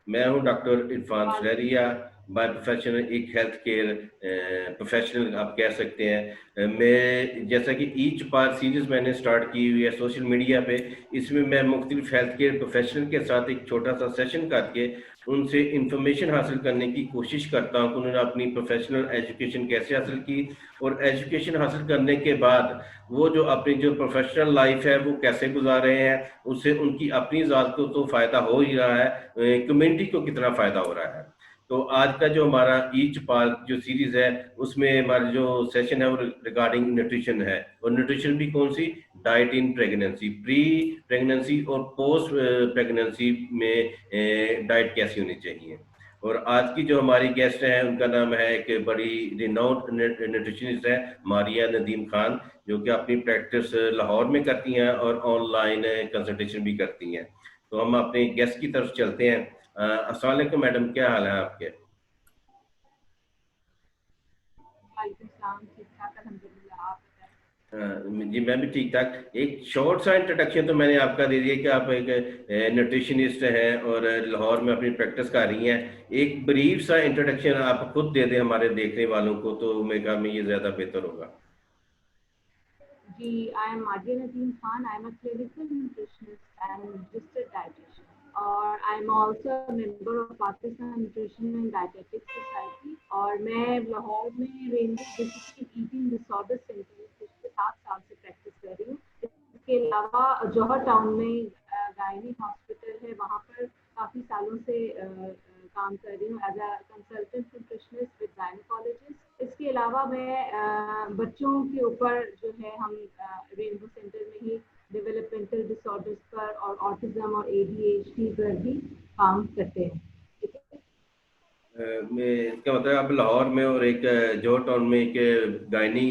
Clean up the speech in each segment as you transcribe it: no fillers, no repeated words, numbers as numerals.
मैं हूं doctor Irfan सुरैरिया। By professional एक हेल्थ केयर प्रोफेशनल आप कह सकते हैं। मैं जैसा कि ईच पार सीरीज मैंने स्टार्ट की हुई है सोशल मीडिया पे। इसमें मैं मुख्तलिफ हेल्थ केयर प्रोफेशनल के साथ एक छोटा सा सेशन करके उनसे इंफॉर्मेशन हासिल करने की कोशिश करता हूं कि उन्होंने अपनी प्रोफेशनल एजुकेशन कैसे हासिल की, और एजुकेशन हासिल करने के बाद वो जो अपनी जो प्रोफेशनल लाइफ है वो कैसे गुजार रहे हैं। उससे उनकी अपनी ज़ात को तो फ़ायदा हो ही रहा है, कम्युनिटी को कितना फ़ायदा हो रहा है। तो आज का जो हमारा ईच पार्क जो सीरीज है उसमें हमारा जो सेशन है वो रिगार्डिंग न्यूट्रिशन है। और न्यूट्रिशन भी कौन सी, diet in pregnancy, pre pregnancy और पोस्ट प्रेगनेंसी में डाइट कैसी होनी चाहिए। और आज की जो हमारी गेस्ट हैं उनका नाम है, एक बड़ी रिनाउंड न्यूट्रिशनिस्ट है, मारिया नदीम खान, जो कि अपनी प्रैक्टिस लाहौर में करती हैं और ऑनलाइन कंसल्टेशन भी करती हैं। तो हम अपने गेस्ट की तरफ चलते हैं। अस्सलाम वालेकुम मैडम, क्या हाल है आपके? वालेकुम सलाम, ठीक-ठाक अल्हम्दुलिल्लाह, आप बताएँ? जी मैं भी ठीक ठाक। एक शॉर्ट सा इंट्रोडक्शन तो मैंने आपका दे दिया कि आप एक न्यूट्रिशनिस्ट हैं और लाहौर में अपनी प्रैक्टिस कर रही हैं। एक ब्रीफ सा इंट्रोडक्शन आप खुद दे दें हमारे देखने वालों को, तो मेरे ख्याल में ये ज़्यादा बेहतर होगा। जी, I am Maria Nadeem Khan, I am a clinical nutritionist and registered dietitian और I am also a member of Pakistan nutrition and dietetics society और मैं लाहौर में rainbow basic eating disorder centre में पिछले 7 साल से प्रैक्टिस कर रही हूँ। इसके अलावा जौहर टाउन में गायनी हॉस्पिटल है, वहाँ पर काफ़ी सालों से काम कर रही हूँ as a consultant nutritionist with gynaecologist. इसके अलावा मैं बच्चों के ऊपर जो है हम रेनबो सेंटर में ही डेवलपमेंटल डिसऑर्डर्स पर और ऑटिज्म और एडीएचडी पर भी काम करते हैं। ठीक है। मैं इसका मतलब आप लाहौर में और एक जौहर टाउन में एक गायनी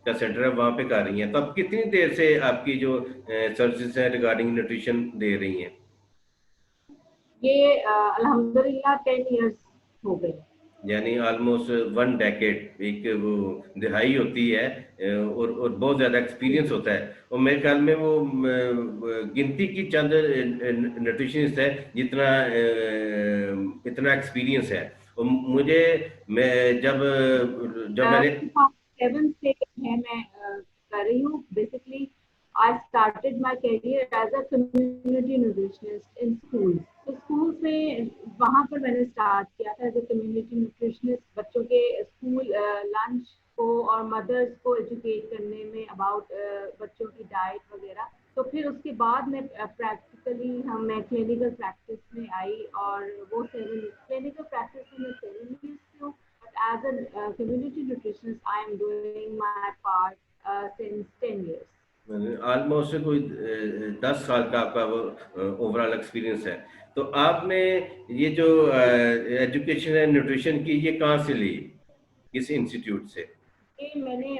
का सेंटर है वहाँ पे कर रही हैं। तो आप कितनी देर से आपकी जो सर्विसेज है रिगार्डिंग न्यूट्रिशन दे रही हैं? ये अल्हम्दुलिल्लाह 10 इयर्स हो गए। यानी ऑलमोस्ट 1 डेकेड, एक वो दिहाई होती है, और बहुत ज़्यादा एक्सपीरियंस होता है। और मेरे ख्याल में वो गिनती की चंद न्यूट्रिशनिस्ट है जितना इतना एक्सपीरियंस है। और मुझे मैं जब मैंने 2007 से है मैं कर रही हूँ। Basically I started my career as a community nutritionist in school. तो स्कूल में वहाँ पर मैंने स्टार्ट किया था एज अ कम्युनिटी न्यूट्रिशनिस्ट, बच्चों के स्कूल लंच को और मदर्स को एजुकेट करने में अबाउट बच्चों की डाइट वगैरह। तो फिर उसके बाद मैं प्रैक्टिकली मैं क्लिनिकल प्रैक्टिस में आई और वो 7 क्लिनिकल प्रैक्टिस में 7 years हूँ। As a community nutritionist, I am doing my part since 10 years. Almost कोई 10 साल का आपका वो ओवरऑल एक्सपीरियंस है। तो आपने ये जो एजुकेशन है न्यूट्रिशन की, ये कहाँ से ली, किस इंस्टीट्यूट से? ये मैंने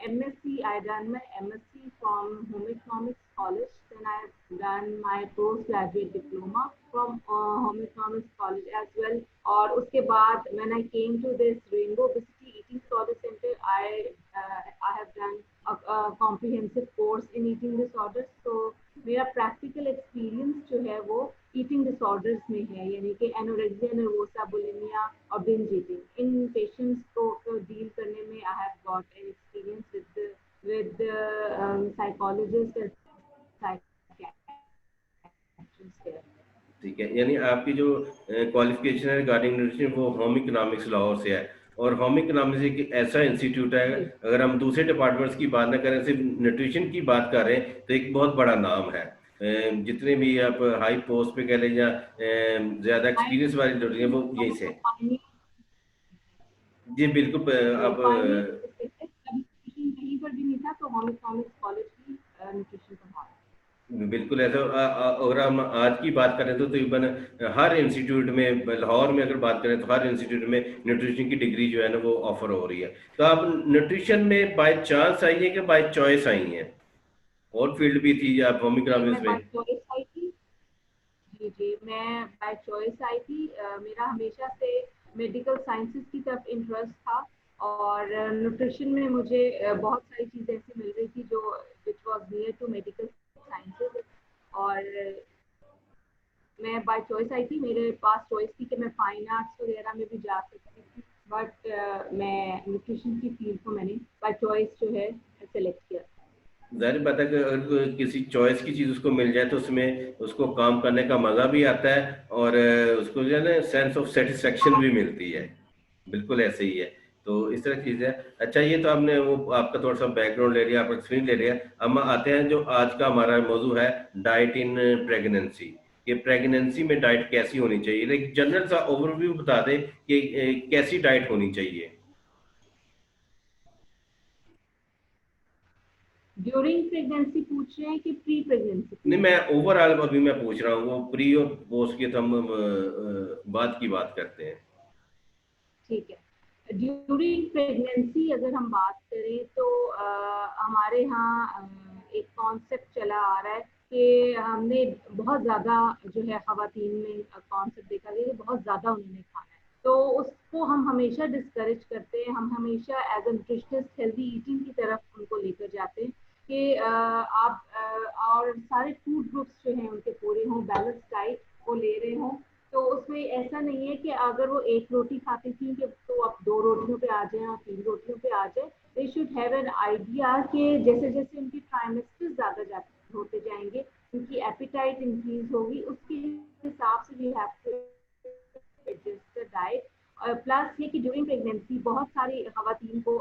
MSc, I done my MSc from Home Economics College. Then I done my postgraduate diploma from Home Economics College as well. और उसके बाद when I came to this Rainbow Obesity Eating Disorder Center, I have done a comprehensive course in eating disorders. So मेरा practical experience जो है वो eating disorders में है, यानी कि एनोरेक्सिया नर्वोसा, बुलिमिया और बिंज ईटिंग। इन पेशेंट्स को डील करने में I have got an experience with psychologist and psychiatrist. ठीक है, यानी आपकी जो क्वालिफिकेशन है रिगार्डिंग न्यूट्रिशन वो होम इकोनॉमिक्स लाहौर से है। और होम इकोनॉमिक्स एक ऐसा इंस्टीट्यूट है, जी। अगर हम दूसरे डिपार्टमेंट्स की बात ना करें, सिर्फ न्यूट्रिशन की बात करें तो एक बहुत बड़ा नाम है। जितने भी आप हाई पोस्ट पे कह लें या ज़्यादा एक्सपीरियंस वाले लोग हैं वो यहीं से हैं। जी बिल्कुल। आप पायनियर कहीं पर भी नहीं था, तो होम इकोनॉमिक्स कॉलेज की न्यूट्रिशन पढ़ा। बिल्कुल ऐसा। अगर हम आज की बात करें तो तकरीबन हर इंस्टीट्यूट में, लाहौर में अगर बात करें तो हर इंस्टीट्यूट में न्यूट्रिशन की डिग्री जो है ना वो ऑफर हो रही है। तो आप न्यूट्रिशन में बाय चांस आई है कि बाय चॉइस आई हैं? और फील्ड भी थी आप होम जी, इकोनॉमिक्स मैं में? बाय चॉइस आई थी। जी, जी, मैं बाय चॉइस आई थी। मेरा हमेशा से मेडिकल साइंसेज़ की तरफ इंटरेस्ट था और न्यूट्रिशन में मुझे बहुत सारी चीज़ें ऐसी मिल रही थी जो which was near to medical sciences. और मैं बाय चॉइस आई थी, मेरे पास चॉइस थी कि मैं फाइन आर्ट्स वगैरह में भी जा सकती थी, बट मैं न्यूट्रिशन की फील्ड को मैंने बाय चॉइस जो है सेलेक्ट किया। ज़ाहिर बात है कि अगर किसी चॉइस की चीज़ उसको मिल जाए तो उसमें उसको काम करने का मज़ा भी आता है और उसको जो है ना सेंस ऑफ सेटिस्फेक्शन भी मिलती है। बिल्कुल ऐसे ही है। तो इस तरह की चीज़ है। अच्छा, ये तो आपने वो आपका थोड़ा-सा बैकग्राउंड ले लिया, आपका एक्सपीरियंस ले लिया। अब हम आते हैं जो आज का हमारा मौजू है, डाइट इन प्रेगनेंसी। कि प्रेगनेंसी में डाइट कैसी होनी चाहिए? एक जनरल सा ओवरव्यू बता दें कि कैसी डाइट होनी चाहिए? ड्यूरिंग प्रेगनेंसी पूछ रहे हैं कि प्री प्रेगनेंसी नहीं, पूछ मैं रहे हैं? ओवरऑल अभी मैं पूछ रहा हूँ, वो प्री और पोस्ट की तो हम बाद की बात करते हैं। ठीक है। ड्यूरिंग प्रेगनेंसी अगर हम बात करें तो हमारे यहाँ एक कॉन्सेप्ट चला आ रहा है कि हमने बहुत ज़्यादा जो है ख़वातीन में कॉन्सेप्ट देखा गया कि बहुत ज़्यादा उन्होंने खाना है, तो उसको हम हमेशा डिस्करेज करते हैं। हम हमेशा as a nutritionist healthy eating की तरफ उनको लेकर जाते हैं कि आप और सारे फूड ग्रुप्स जो हैं उनके पूरे हों, बैलेंस डाइट वो ले रहे हों। तो उसमें ऐसा नहीं है कि अगर वो एक रोटी खाती थी कि तो अब दो रोटियों पे आ जाए और तीन रोटियों पे आ जाए। They should have an idea कि जैसे जैसे उनकी ट्राइमेस्टर ज़्यादा जाते होते जाएंगे, उनकी एपिटाइट इंक्रीज होगी, उसके हिसाब से we have to adjust the diet. Plus ये कि ड्यूरिंग प्रेगनेंसी बहुत सारी खवातीन को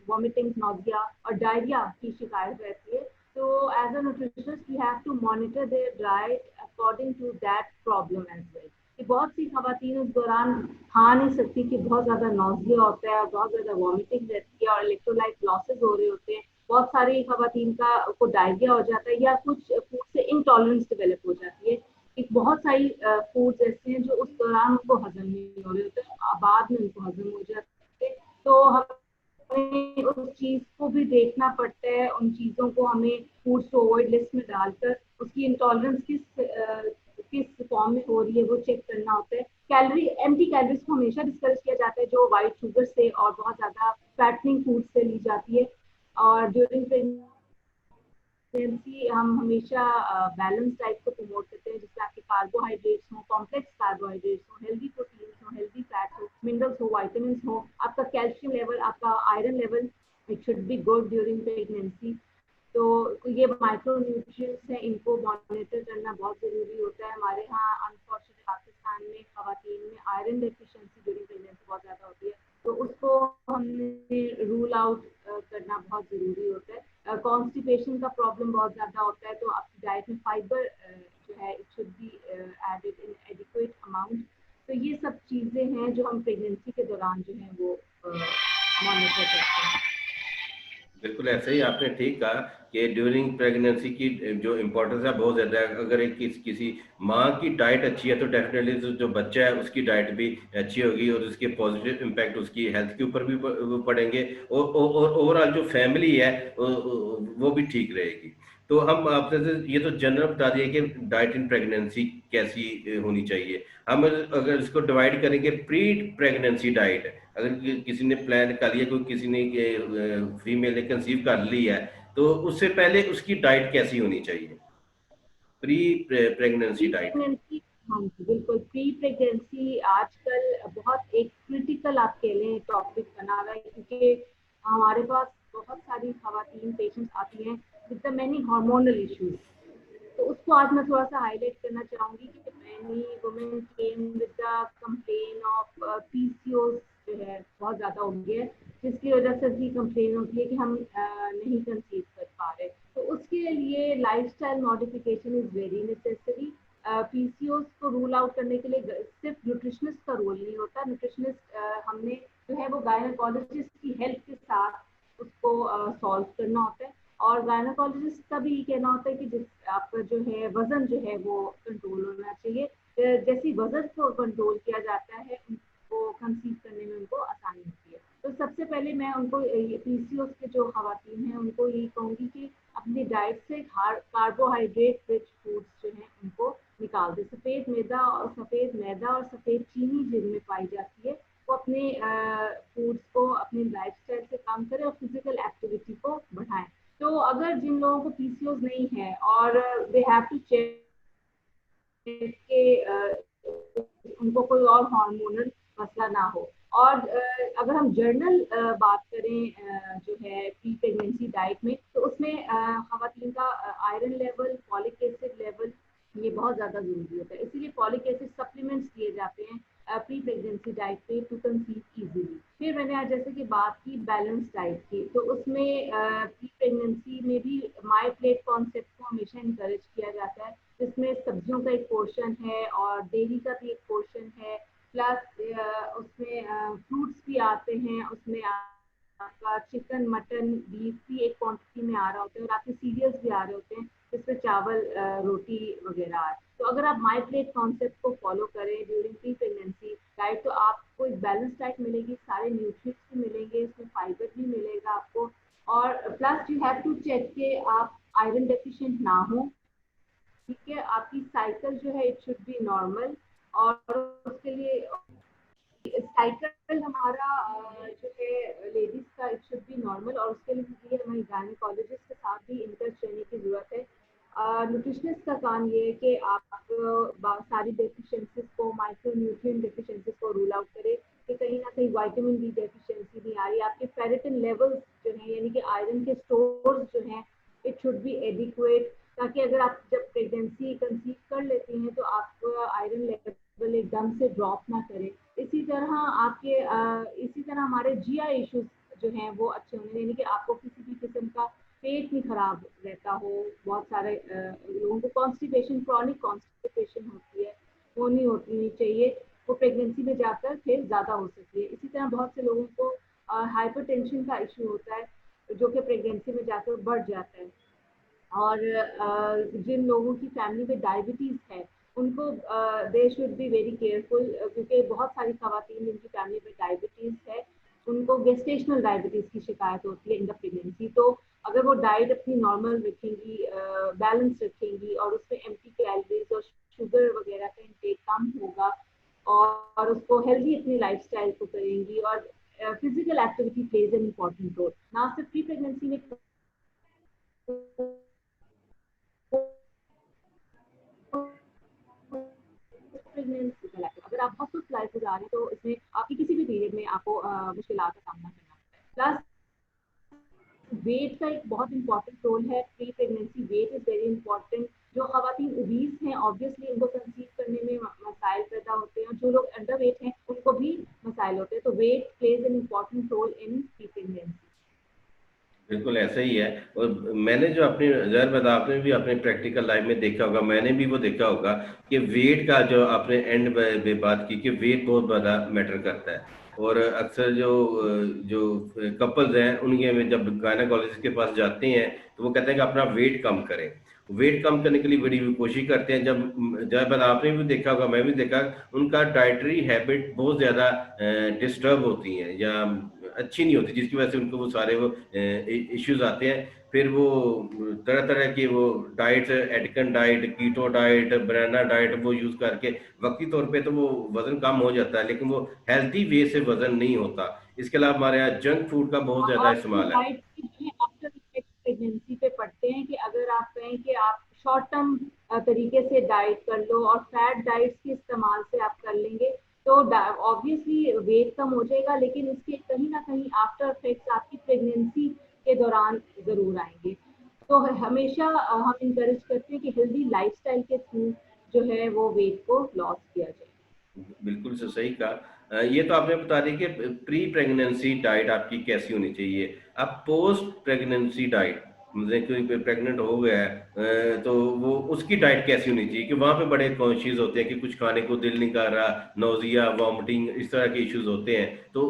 वॉमिटिंग, नोजिया और डायरिया की शिकायत रहती है। तो as a nutritionist we have to monitor their diet according to that problem as well. कि बहुत सी खवातीन उस दौरान खा नहीं सकती कि बहुत ज़्यादा नौजिया होता है और बहुत ज़्यादा वॉमिटिंग रहती है और इलेक्ट्रोलाइट लॉसेज हो रहे होते हैं। बहुत सारी खवातीन को डायरिया हो जाता है या कुछ फूड से इंटॉलरेंस डेवलप हो जाती है। एक बहुत सारी फूड्स ऐसे हैं जो उस दौरान उनको हजम नहीं हो रहे होते, बाद में उनको हजम हो जाते हैं। तो हमें उस चीज को भी देखना पड़ता है, उन चीजों को हमें फूड अवॉइड लिस्ट में डालकर उसकी इंटॉलरेंस किस फॉर्म में हो रही है वो चेक करना होता है। कैलोरी, एम्प्टी कैलोरीज को हमेशा डिस्करेज किया जाता है जो वाइट शुगर से और बहुत ज्यादा फैटनिंग फूड से ली जाती है। और ड्यूरिंग प्रेगनेंसी हम हमेशा बैलेंस डाइट को प्रमोट करते हैं, जिससे आपके कार्बोहाइड्रेट्स हो, कॉम्प्लेक्स कार्बोहाइड्रेट्स हो, हेल्दी प्रोटीन्स हो, हेल्दी फैट्स हो, मिनरल्स हो, वाइटामिन हो, आपका कैल्शियम लेवल, आपका iron level, it should be good during pregnancy. तो ये माइक्रो न्यूट्रिएंट्स हैं, इनको मॉनिटर करना बहुत ज़रूरी होता है। हमारे यहाँ अनफॉर्चुनेटली पाकिस्तान में खवातीन में आयरन डेफिशिएंसी ड्यूरिंग प्रेगनेंसी बहुत ज़्यादा होती है, तो उसको हमने रूल आउट करना बहुत ज़रूरी होता है। कॉन्स्टिपेशन का प्रॉब्लम बहुत ज़्यादा होता है, तो आपकी डाइट में फाइबर जो है it should be added in adequate amount. तो ये सब चीज़ें हैं जो हम प्रेगनेंसी के दौरान जो है वो मॉनिटर करते हैं। बिल्कुल ऐसे ही आपने ठीक कहा कि ड्यूरिंग प्रेगनेंसी की जो इम्पोर्टेंस है बहुत ज़्यादा है। अगर एक किसी माँ की डाइट अच्छी है तो डेफिनेटली जो बच्चा है उसकी डाइट भी अच्छी होगी और उसके पॉजिटिव इम्पैक्ट उसकी हेल्थ के ऊपर भी वो पड़ेंगे और ओवरऑल जो फैमिली है वो भी ठीक रहेगी। तो हम आपसे ये तो जनरल बता दिए कि डाइट इन प्रेगनेंसी कैसी होनी चाहिए। हम अगर इसको डिवाइड करेंगे प्री प्रेगनेंसी डाइट, अगर किसी ने प्लान कर लिया, कोई किसी ने फीमेल ने कंसीव कर ली है, तो उससे पहले उसकी डाइट कैसी होनी चाहिए? Pre pregnancy pre diet. Pregnancy, हाँ जी बिल्कुल, प्री प्रेगनेंसी आजकल बहुत एक क्रिटिकल आप कह लें टॉपिक बना हुआ है, क्योंकि हमारे पास बहुत सारी खवातीन पेशेंट्स आती हैं with the many hormonal issues. तो उसको आज मैं थोड़ा सा हाईलाइट करना चाहूंगी कि many women came with the complain of PCOS जो है बहुत ज्यादा हो गया है, जिसकी वजह से भी कंप्लेन होती है कि हम नहीं कंसीव कर पा रहे। तो उसके लिए lifestyle modification is very necessary. PCOS को रूल आउट करने के लिए सिर्फ न्यूट्रिशनिस्ट का रोल नहीं होता। न्यूट्रिशनिस्ट हमने जो है वो गायनेकोलॉजिस्ट की हेल्प के साथ उसको सॉल्व करना होता है। और गायनेकोलॉजिस्ट का भी कहना होता है कि जिस आपका जो है वजन जो है वो कंट्रोल होना चाहिए। जैसे वजन को कंट्रोल किया जाता है उनको कंसीव करने में उनको आसानी होती है। तो सबसे पहले मैं उनको पीसीओएस के जो खवातीन हैं उनको यही कहूँगी कि अपनी डाइट से कार्बोहाइड्रेट रिच फूड्स जो हैं उनको निकाल दें। सफ़ेद मैदा और सफ़ेद चीनी जिनमें पाई जाती है वो अपने फूड्स को अपनी लाइफस्टाइल से कम करें और फिजिकल एक्टिविटी को बढ़ाएं। तो अगर जिन लोगों को पीसीओएस नहीं है और दे हैव टू चेक के उनको कोई और हार्मोनल मसला ना हो। और अगर हम जनरल बात करें जो है प्री प्रेगनेंसी डाइट में, तो उसमें खवातीन का iron level, folic acid level ये बहुत ज़्यादा ज़रूरी होता है, इसीलिए फॉलिक एसिड सप्लीमेंट्स दिए जाते हैं प्री प्रेगनेंसी डाइट पे टू कंसीव इजीली। फिर मैंने आज जैसे कि बात की बैलेंस डाइट की, तो उसमें प्री प्रेगनेंसी में भी माई प्लेट कॉन्सेप्ट को हमेशा इंकरेज किया जाता है, जिसमें सब्जियों का एक पोर्शन है और डेयरी का भी एक पोर्शन है, प्लस उसमें फ्रूट्स भी आते हैं, उसमें आपका चिकन, मटन, बीफ भी एक क्वांटिटी में आ रहा होता है, और आपके सीरियल्स भी आ रहे होते हैं जिसमें चावल, रोटी वगैरह है। तो अगर आप माई प्लेट कॉन्सेप्ट को फॉलो करें ड्यूरिंग प्री प्रेगनेंसी डाइट, तो आपको एक बैलेंस डाइट मिलेगी, सारे न्यूट्रिएंट्स भी मिलेंगे, इसमें फाइबर भी मिलेगा आपको, और plus you have to check के आप आयरन डेफिशिएंट ना हो, ठीक है। आपकी साइकिल जो है इट शुड बी नॉर्मल, और उसके लिए साइकिल हमारा जो है लेडीज का इट शुड बी नॉर्मल, और उसके लिए हमें गायनेकोलॉजिस्ट के साथ भी इंटच रहने की जरूरत है। न्यूट्रिशनिस्ट का काम ये है कि आप सारी डेफिशिएंसीज को, माइक्रो न्यूट्रिएंट डेफिशिएंसीज को रूल आउट करें कि कहीं ना कहीं विटामिन डी डेफिशिएंसी नहीं आ रही, आपके फेरेटिन लेवल्स जो है यानी कि आयरन के स्टोर्स जो हैं इट शुड बी एडिक्वेट, ताकि अगर आप जब प्रेगनेंसी कंसीव कर लेती हैं तो आपका आयरन लेवल एकदम से ड्रॉप ना करे। इसी तरह इसी तरह हमारे जीआई इश्यूज जो हैं वो अच्छे होने, यानी कि आपको किसी भी किस्म का पेट नहीं खराब रहता हो। बहुत सारे लोगों को कॉन्स्टिपेशन, क्रॉनिक कॉन्स्टिपेशन होती है, वो नहीं होनी चाहिए, वो प्रेगनेंसी में जाकर फिर ज़्यादा हो सकती है। इसी तरह बहुत से लोगों को हाइपरटेंशन का इशू होता है जो कि प्रेगनेंसी में जाकर बढ़ जाता है। और जिन लोगों की फैमिली में डायबिटीज़ है उनको they should be very careful, क्योंकि बहुत सारी खवातीन जिनकी फैमिली में डायबिटीज़ है उनको गेस्टेशनल डायबिटीज़ की शिकायत होती है इन द प्रेगनेंसी। तो अगर वो डाइट अपनी नॉर्मल रखेंगी, बैलेंस रखेंगी, और उसमें एम्प्टी कैलोरीज और शुगर वगैरह का इंटेक कम होगा, और उसको हेल्दी अपनी लाइफस्टाइल को करेंगी, और physical activity plays an important role, ना सिर्फ प्री प्रेगनेंसी में अगर आप बहुत सुस्त लाइफ गुजार रहे हैं तो इसमें आपकी किसी भी पीरियड में आपको मुश्किलात का सामना करना पड़ता है। प्लस वेट का एक बहुत इंपॉर्टेंट रोल है pre pregnancy, weight is very important. जो खवातीन ओबीज हैं ऑब्वियसली उनको कंसीव करने में मसाइल पैदा होते हैं, और जो लोग अंडर वेट हैं उनको भी मसाइल होते हैं, तो weight plays an important role in pre pregnancy. बिल्कुल ऐसा ही है। और मैंने जो अपनी ज़ाहिर बात आपने भी अपने प्रैक्टिकल लाइफ में देखा होगा, मैंने भी वो देखा होगा कि वेट का जो आपने एंड में बात की कि वेट बहुत बड़ा मैटर करता है। और अक्सर जो कपल्स हैं उनके में जब गायनेकोलॉजिस्ट के पास जाते हैं तो वो कहते हैं कि अपना वेट कम करें। वेट कम करने के लिए बड़ी कोशिश करते हैं। जब ज़ाहिर बात आपने भी देखा होगा, मैं भी देखा, उनका डाइटरी हैबिट बहुत ज़्यादा डिस्टर्ब होती हैं या अच्छी नहीं होती, जिसकी वजह से उनको वो सारे वो इश्यूज आते हैं। फिर वो तरह तरह की वो डाइट, एटकन डाइट, कीटो डाइट, बनाना डाइट वो यूज करके वक्ती तौर पे तो वो वजन कम हो जाता है, लेकिन वो हेल्थी वे से वजन नहीं होता। इसके अलावा हमारे यहाँ जंक फूड का बहुत ज्यादा और इस्तेमाल है। डाइट के जो है आफ्टर इफेक्ट प्रेगनेंसी पे पड़ते हैं, कि अगर आप कहें कि आप शॉर्ट टर्म तरीके से डाइट कर लो और फैट डाइट्स के इस्तेमाल से आप कर लेंगे तो ऑब्वियसली वेट कम हो जाएगा, लेकिन इसके कहीं ना कहीं आफ्टर इफेक्ट्स आपकी प्रेगनेंसी के दौरान जरूर आएंगे। तो हमेशा हम इंकरेज करते हैं कि हेल्दी लाइफस्टाइल के थ्रू जो है वो वेट को लॉस किया जाए। बिल्कुल से सही कहा। ये तो आपने बता दी कि प्री प्रेगनेंसी डाइट आपकी कैसी होनी चाहिए। अब पोस्ट प्रेगनेंसी डाइट, मतलब कोई प्रेग्नेंट हो गया है तो वो उसकी डाइट कैसी होनी चाहिए, कि वहाँ पे बड़े कॉन्शियस होते हैं कि कुछ खाने को दिल नहीं कर रहा, नोजिया, वॉमिटिंग, इस तरह के इश्यूज होते हैं, तो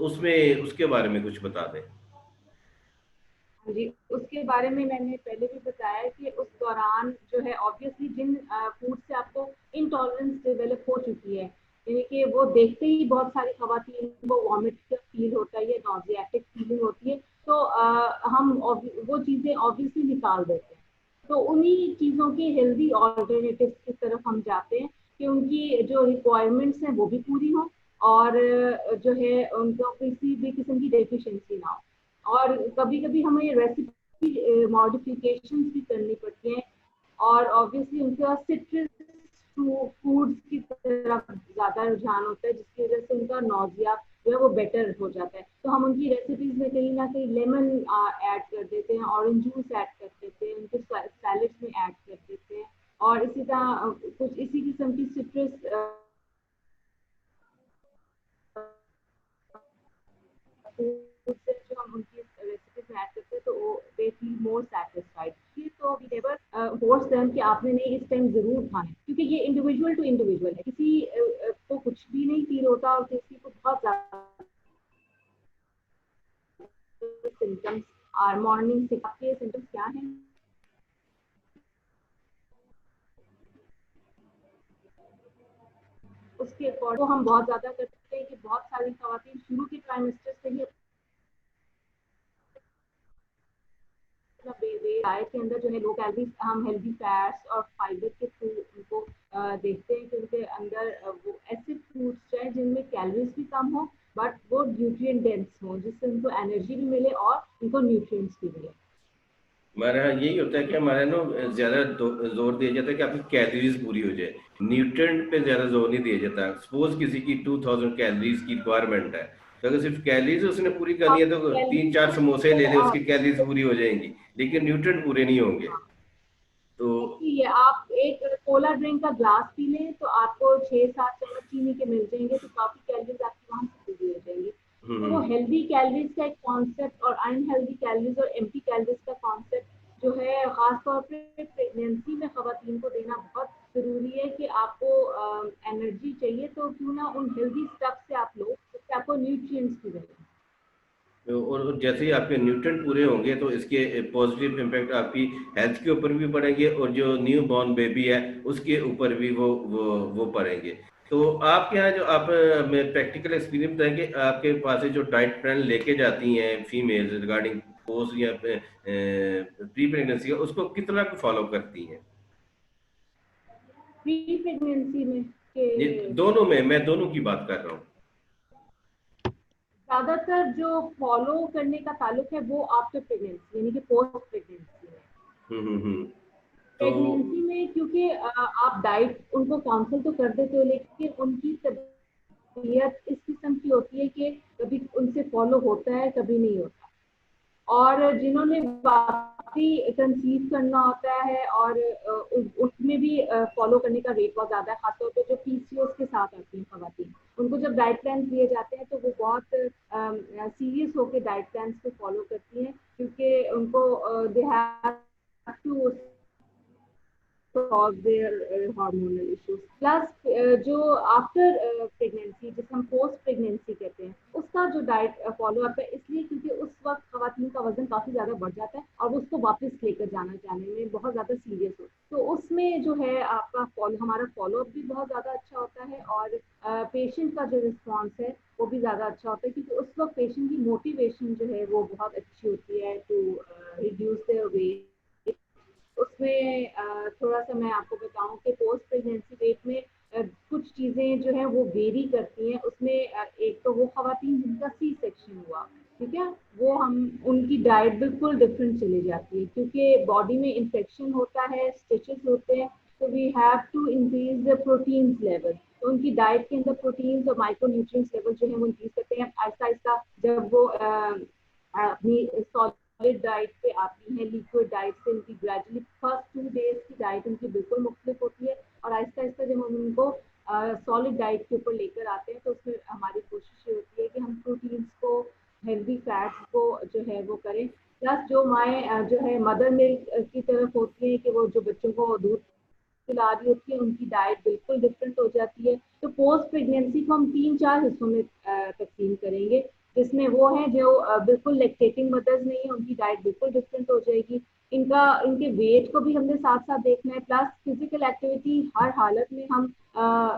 उसमें उसके बारे में कुछ बता दें। हाँ जी, उसके बारे में मैंने पहले भी बताया कि उस दौरान जो है ऑब्वियसली जिन फूड से आपको इंटॉलरेंस डेवलप हो चुकी है, यानी कि वो देखते ही बहुत सारी खवातीन को वॉमिट का फील होता है या नॉजियाटिक फीलिंग होती है, तो हम वो चीज़ें ऑब्वियसली निकाल देते हैं। तो उन्हीं चीज़ों के हेल्दी ऑल्टरनेटिव्स की तरफ हम जाते हैं कि उनकी जो रिक्वायरमेंट्स हैं वो भी पूरी हों, और जो है उनको किसी भी किस्म की डेफिशिएंसी ना हो। और कभी कभी हमें रेसिपी मॉडिफिकेशंस भी करनी पड़ती हैं, और ऑब्वियसली उनके पास सिट्रस फूड्स की तरफ ज्यादा रुझान होता है, जिसकी वजह से उनका नौजिया जो है वो बेटर हो जाता है। तो हम उनकी रेसिपीज में कहीं ना कहीं लेमन ऐड कर देते हैं, ऑरेंज जूस ऐड कर देते हैं, उनके सैलेड्स में ऐड कर देते हैं, और इसी तरह कुछ इसी किस्म की सिट्रस फूड से जो हम उनकी रेसिपीज में ऐड करते हैं, तो वो दे फील मोर सेटिस्फाइड। तो वी नेवर फोर्स देम कि आपने नहीं इस टाइम जरूर खाना है, क्योंकि ये इंडिविजुअल टू इंडिविजुअल है। किसी को कुछ भी नहीं फील होता और किसी को बहुत ज्यादा सिम्टम्स और मॉर्निंग से आपके सिम्टम्स क्या हैं उसके अकॉर्डिंग तो हम बहुत ज्यादा करते हैं कि बहुत सारी खवातीन शुरू के ट्राइमेस्टर से ही डाइट के अंदर जो है लो कैलोरीज, हम हेल्दी फैट्स और फाइबर के थ्रू उनको देखते हैं कि उनके अंदर वो ऐसे फूड्स चाहे जिनमें कैलोरीज भी कम हो, बट वो न्यूट्रिएंट डेंस हो, जिससे उनको एनर्जी भी मिले और उनको न्यूट्रिएंट्स भी मिले। हमारा यही होता है कि हमारा ना ज्यादा जोर दिया जाता है कि आपकी कैलोरीज पूरी हो जाए, न्यूट्रिएंट पे ज्यादा जोर नहीं दिया जाता। सपोज किसी की 2000 कैलोरीज की रिक्वायरमेंट है, तो अगर सिर्फ कैलोरीज उसने पूरी करनी आप है तो तीन चार समोसे ले ले, कैलोरीज उसकी कैलोरीज पूरी हो जाएंगी, लेकिन न्यूट्रिएंट पूरे नहीं होंगे। तो देखिए, आप एक कोला ड्रिंक का ग्लास पी लें तो आपको 6-7 चम्मच चीनी के मिल जाएंगे, तो काफी कैलोरीज आपकी वहां से पूरी हो जाएंगी। तो वो हम्म हेल्दी कैलोरीज का एक कॉन्सेप्ट और अनहेल्दी कैलोरीज और एम्प्टी कैलोरीज का कॉन्सेप्ट जो है, खासतौर पे प्रेगनेंसी में खवातीन को देना बहुत जरूरी है कि आपको एनर्जी चाहिए तो क्यों ना उन हेल्दी स्टफ से आप लो, जिससे आपको न्यूट्रिएंट्स भी मिले। और जैसे ही आपके न्यूट्रिएंट पूरे होंगे तो इसके पॉजिटिव इम्पैक्ट आपकी हेल्थ के ऊपर भी पड़ेंगे, और जो न्यू बॉर्न बेबी है उसके ऊपर भी वो पड़ेंगे। तो आपके यहाँ जो आप मैं प्रैक्टिकल एक्सपीरियंस बताएंगे, आपके पास से जो डाइट प्लान लेके जाती हैं फीमेल्स रिगार्डिंग पोस्ट या प्री प्रेगनेंसी, उसको कितना फॉलो करती हैं? प्री प्रेगनेंसी में के ये दोनों में, मैं दोनों की बात कर रहा हूँ। ज्यादातर जो फॉलो करने का ताल्लुक है वो आफ्टर प्रेगनेंसी यानी कि पोस्ट प्रेगनेंसी में। हम्म। तो प्रेगनेंसी में क्योंकि आप डाइट उनको काउंसिल तो कर देते हो, लेकिन उनकी तबीयत इस किस्म की होती है कि कभी उनसे फॉलो होता है, कभी नहीं होता। और जिन्होंने वाकई कंसीव करना होता है और उसमें भी फॉलो करने का रेट बहुत ज्यादा है, खासतौर पे जो पीसीओएस के साथ आती हैं खवातीन, उनको जब डाइट प्लान दिए जाते हैं तो वो बहुत सीरियस होकर डाइट प्लान को फॉलो करती हैं, क्योंकि उनको they have to solve their hormonal issues. Plus जो आफ्टर प्रेगनेंसी जिसे हम पोस्ट प्रेगनेंसी कहते हैं, उसका जो डाइट फॉलो अप है, इसलिए क्योंकि उस वक्त खवातीन का वजन काफी ज्यादा बढ़ जाता है और उसको वापस लेकर जाने में बहुत ज्यादा सीरियस हो, तो उसमें जो है आपका हमारा फॉलो अप भी बहुत ज्यादा अच्छा होता है, और पेशेंट का जो रिस्पॉन्स है वो भी ज्यादा अच्छा होता है, क्योंकि उस वक्त पेशेंट की मोटिवेशन जो है वो बहुत अच्छी होती है टू रिड्यूस देयर वेट। उसमें थोड़ा सा मैं आपको बताऊं कि पोस्ट प्रेगनेंसी वेट में कुछ चीजें जो है वो वेरी करती हैं। उसमें एक तो वो खवातीन जिनका सी सेक्शन हुआ, ठीक है, वो हम उनकी डाइट बिल्कुल डिफरेंट चली जाती है, क्योंकि बॉडी में इन्फेक्शन होता है, स्टिचेस होते हैं, तो we have to increase the protein level. तो उनकी डाइट के अंदर प्रोटीन्स और माइक्रोन्यूट्रिएंट्स लेवल जो है वो इंक्रीज करते हैं आहिस्ता आहिस्ता। जब वो अपनी सॉलिड डाइट पे आती हैं, लिक्विड डाइट से उनकी ग्रेजुअली फर्स्ट 2 डेज की डाइट उनकी बिल्कुल मुख्तलिफ होती है, और आहिस्ता आहिस्ता जब हम उनको सॉलिड डाइट के ऊपर लेकर आते हैं तो उसमें हमारी कोशिश ये होती है कि हम प्रोटीन्स को, हेल्दी फैट्स को जो है वो करें। प्लस जो माएँ जो है मदर मिल्क की तरफ होती है कि वो जो बच्चों को दूध खिला रही होती है, उनकी डाइट बिल्कुल डिफरेंट हो जाती है। तो पोस्ट प्रेगनेंसी को हम 3-4 हिस्सों में तकसीम करेंगे, जिसमें वो हैं जो बिल्कुल लैक्टेटिंग मदर्स नहीं है, उनकी डाइट बिल्कुल डिफरेंट हो जाएगी। इनके वेट को भी हमने साथ साथ देखना है, प्लस फिजिकल एक्टिविटी हर हालत में हम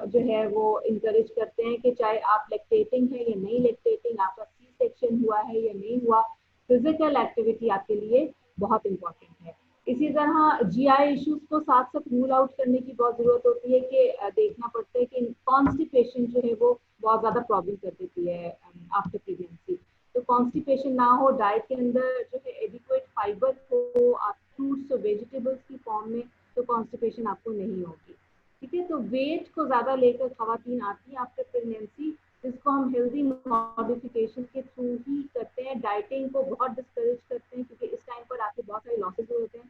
जो है वो इंकरेज करते हैं कि चाहे आप लैक्टेटिंग है या नहीं लैक्टेटिंग, आपका सी सेक्शन हुआ है या नहीं हुआ, फिजिकल एक्टिविटी आपके लिए बहुत इंपॉर्टेंट है। इसी तरह जीआई इश्यूज को साथ साथ रूल आउट करने की बहुत जरूरत होती है कि देखना पड़ता है कि कॉन्स्टिपेशन जो है वो बहुत ज्यादा प्रॉब्लम कर देती है आफ्टर प्रेगनेंसी। तो कॉन्स्टिपेशन ना हो, डाइट के अंदर जो है एडिक्वेट फाइबर हो, आप फ्रूट्स और वेजिटेबल्स की फॉर्म में, तो कॉन्स्टिपेशन आपको नहीं होगी। ठीक है। तो वेट को ज्यादा लेकर खवातीन आती हैं आफ्टर प्रेगनेंसी, जिसको हम हेल्दी मॉडिफिकेशन के थ्रू ही करते हैं। डाइटिंग को बहुत डिस्करेज करते हैं क्योंकि इस टाइम पर आपके बहुत सारे लॉसेस होते हैं,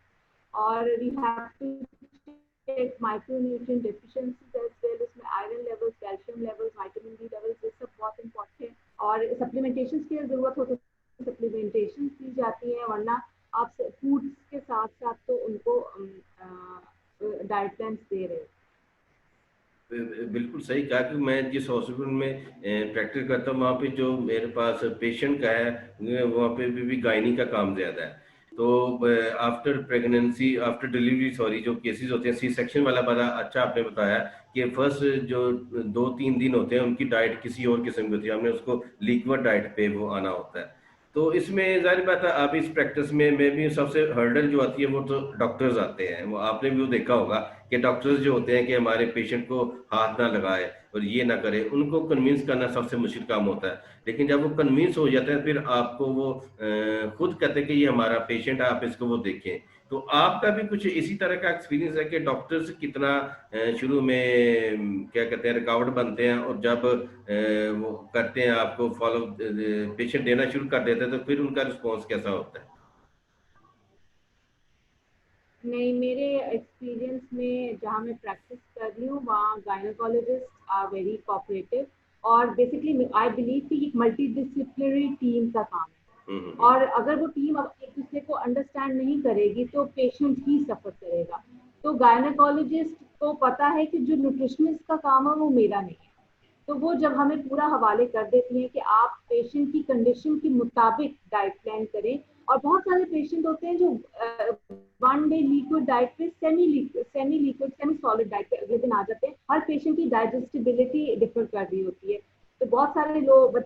और we have to check micronutrient deficiencies as well. उसमें iron levels, calcium levels, vitamin D levels, ये सब बहुत इंपॉर्टेंट है। और सप्लीमेंटेशन की जरूरत हो तो सप्लीमेंटेशन की जाती है, वरना आप फूड के साथ साथ तो उनको डाइट प्लान दे रहे हो। बिल्कुल सही कहा कि मैं जिस हॉस्पिटल में प्रैक्टिस करता हूँ वहाँ पे जो मेरे पास पेशेंट का है वहाँ पे भी गायनी का काम ज़्यादा है। तो after pregnancy after delivery sorry जो केसेस होते हैं सी सेक्शन वाला बड़ा अच्छा आपने बताया कि फर्स्ट जो 2-3 दिन होते हैं उनकी डाइट किसी और किस्म की होती है, हमने उसको लिक्विड डाइट पे वो आना होता है। तो इसमें ज़ाहिर बात है आप इस प्रैक्टिस में भी सबसे हर्डल जो आती है वो तो डॉक्टर्स आते हैं, वो आपने भी वो देखा होगा कि डॉक्टर्स जो होते हैं कि हमारे पेशेंट को हाथ ना लगाए और ये ना करे, उनको कन्विंस करना सबसे मुश्किल काम होता है। लेकिन जब वो कन्विंस हो जाते हैं फिर आपको वो खुद कहते हैं कि ये हमारा पेशेंट है, आप इसको वो देखें। तो आपका भी कुछ इसी तरह का एक्सपीरियंस है कि डॉक्टर्स कितना शुरू में क्या कहते हैं रुकावट बनते हैं और जब वो करते हैं आपको फॉलो पेशेंट देना शुरू कर देते हैं तो फिर उनका रिस्पॉन्स कैसा होता है? नहीं, मेरे एक्सपीरियंस में जहाँ मैं प्रैक्टिस कर रही हूँ वहाँ गायनोकोलॉजिस्ट आर वेरी कोऑपरेटिव, और बेसिकली आई बिलीव कि एक मल्टी डिसिप्लिनरी टीम का काम है। हम्म। और अगर वो टीम अब एक दूसरे को अंडरस्टैंड नहीं करेगी तो पेशेंट ही सफर करेगा। तो गायनोकोलॉजिस्ट को पता है कि जो न्यूट्रिशनिस्ट का काम है वो मेरा नहीं है, तो वो जब हमें पूरा हवाले कर देती हैं कि आप पेशेंट की कंडीशन के मुताबिक डाइट प्लान करें। और बहुत सारे पेशेंट होते हैं जो वन डे लिक्विड डाइट पे semi liquid semi solid diet पे अगले दिन आ जाते हैं। हर पेशेंट की डाइजेस्टिबिलिटी डिफर कर रही होती है। तो बहुत सारे लोग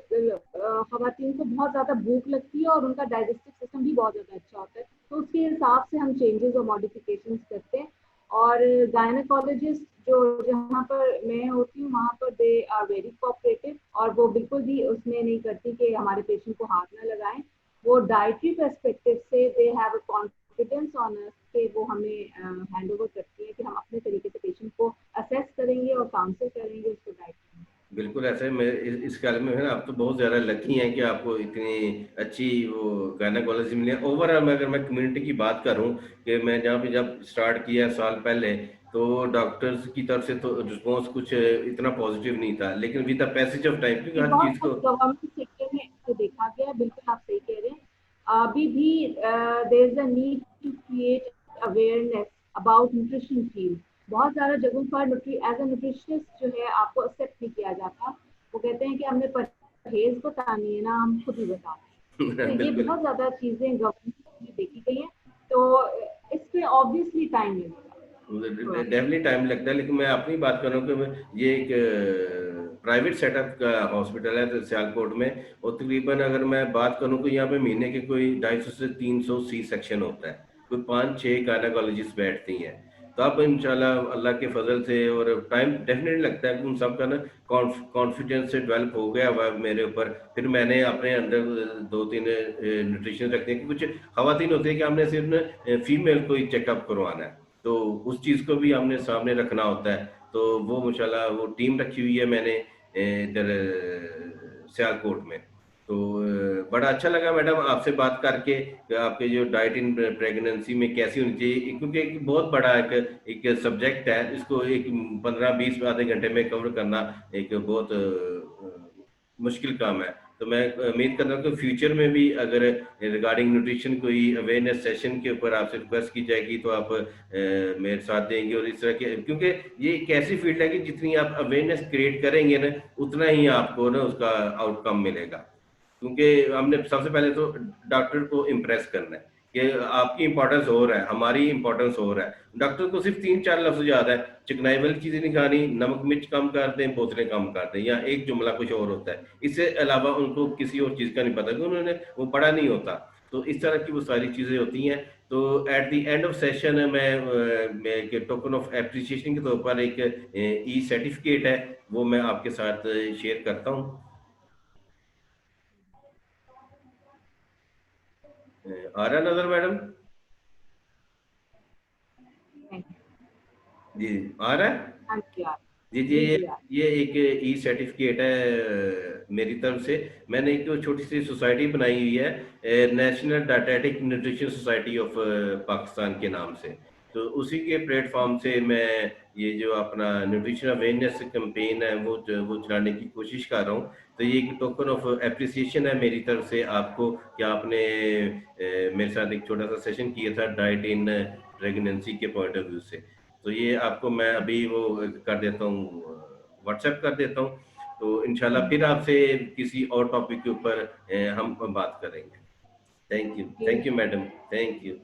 खवातीन को बहुत ज्यादा भूख लगती है और उनका डाइजेस्टिव सिस्टम भी बहुत ज्यादा अच्छा होता है, तो उसके हिसाब से हम चेंजेस और मॉडिफिकेशन करते हैं। और गायनोकोलॉजिस्ट जो जहाँ पर मैं होती हूँ वहाँ पर दे आर वेरी कोऑपरेटिव, और वो बिल्कुल भी उसमें नहीं करती कि हमारे पेशेंट को हाथ ना लगाएं। वो डाइटरी पर्सपेक्टिव से they have a confidence on us कि वो हमें हैंड ओवर करती है कि हम अपने तरीके से पेशेंट को असेस करेंगे और काउंसिल करेंगे उसको डाइट। बिल्कुल ऐसा है। मैं इस ख्याल में है ना, आप तो बहुत ज़्यादा लकी हैं कि आपको इतनी अच्छी वो गायनोकोलॉजी मिली है। ओवरऑल मैं अगर मैं कम्युनिटी की बात करूं कि मैं जहाँ पे जब स्टार्ट किया साल पहले तो डॉक्टर्स की तरफ से तो रिस्पॉन्स कुछ इतना पॉजिटिव नहीं था, लेकिन with the passage of time क्योंकि ये हर बहुत चीज़ कुछ को गवर्नमेंट सेक्टर में ऐसे देखा गया है, बिल्कुल आप सही कह रहे हैं। अभी भी there is a need to create awareness about nutrition field. बहुत सारा जगहों पर एज अ न्यूट्रिशनिस्ट जो है आपको एक्सेप्ट नहीं किया जाता। वो कहते हैं कि हमें परहेज बतानी है ना, हम खुद ही बताते हैं। तो ये बिल्कुल। बहुत ज्यादा चीजें गवर्नमेंट में देखी गई हैं। तो इस पे ऑब्वियसली टाइम लगेगा थोड़ा सा। डेफिनेटली टाइम लगता है, लेकिन मैं अपनी बात कर रहा हूँ कि ये एक प्राइवेट सेटअप का हॉस्पिटल है तो सियालकोट में, और तकरीबन अगर मैं बात करूँ तो यहाँ पे महीने के कोई 250 से 300 सी सेक्शन होता है, कोई 5-6 गायनोकोलॉजिस्ट बैठती हैं। तो अब इंशाल्लाह अल्लाह के फजल से और टाइम डेफिनेटली लगता है कि उन सबका ना कॉन्फिडेंस से डेवलप हो गया हुआ है मेरे ऊपर। फिर मैंने अपने अंदर 2-3 न्यूट्रिशन रखते हैं कि कुछ खवातीन होती है कि हमने सिर्फ फीमेल को ही चेकअप करवाना है, तो उस चीज़ को भी हमने सामने रखना होता है। तो वो माशाल्लाह वो टीम रखी हुई है मैंने इधर सियालकोट में। तो बड़ा अच्छा लगा मैडम आपसे बात करके कि आपके जो डाइट इन प्रेगनेंसी में कैसी होनी चाहिए, क्योंकि एक बहुत बड़ा एक सब्जेक्ट है, इसको एक 15-20 आधे घंटे में कवर करना एक बहुत मुश्किल काम है। तो मैं उम्मीद करता हूँ कि फ्यूचर में भी अगर रिगार्डिंग न्यूट्रिशन कोई अवेयरनेस सेशन के ऊपर आपसे रिक्वेस्ट की जाएगी तो आप मेरे साथ देंगे, और इस तरह के क्योंकि ये एक ऐसी फील्ड है कि जितनी आप अवेयरनेस क्रिएट करेंगे ना उतना ही आपको ना उसका आउटकम मिलेगा। क्योंकि हमने सबसे पहले तो डॉक्टर को इम्प्रेस करना है कि आपकी इंपॉर्टेंस हो रहा है, हमारी इंपॉर्टेंस हो रहा है। डॉक्टर को सिर्फ 3-4 लफ्ज याद है, चिकनाई वाली चीजें नहीं खानी, नमक मिर्च कम कर दें, बोतलें कम कर दें, या एक जुमला कुछ और होता है। इससे अलावा उनको किसी और चीज का नहीं पता क्योंकि उन्होंने वो पढ़ा नहीं होता। तो इस तरह की वो सारी चीजें होती हैं। तो at the end of session मैं एक टोकन ऑफ एप्रिसिएशन के तौर पर एक ई सर्टिफिकेट है वो मैं आपके साथ शेयर करता हूँ। आ रहा नजर मैडम? Thank you. जी आ रहा है। हाँ जी यार। जी जी। जी जी यार। ये एक ई सर्टिफिकेट है मेरी तरफ से। मैंने एक छोटी सी सोसाइटी बनाई हुई है, national dietetic nutrition society of Pakistan के नाम से। तो उसी के प्लेटफॉर्म से मैं ये जो अपना न्यूट्रिशन अवेयरनेस कैंपेन है वो चलाने की कोशिश कर रहा हूँ। तो ये एक टोकन ऑफ एप्रिसिएशन है मेरी तरफ से आपको कि आपने मेरे साथ एक छोटा सा सेशन किया था डाइट इन प्रेगनेंसी के पॉइंट ऑफ व्यू से। तो ये आपको मैं अभी वो कर देता हूँ, व्हाट्सएप कर देता हूँ। तो इंशाल्लाह फिर आपसे किसी और टॉपिक के ऊपर हम बात करेंगे। जी thank you madam. Thank you.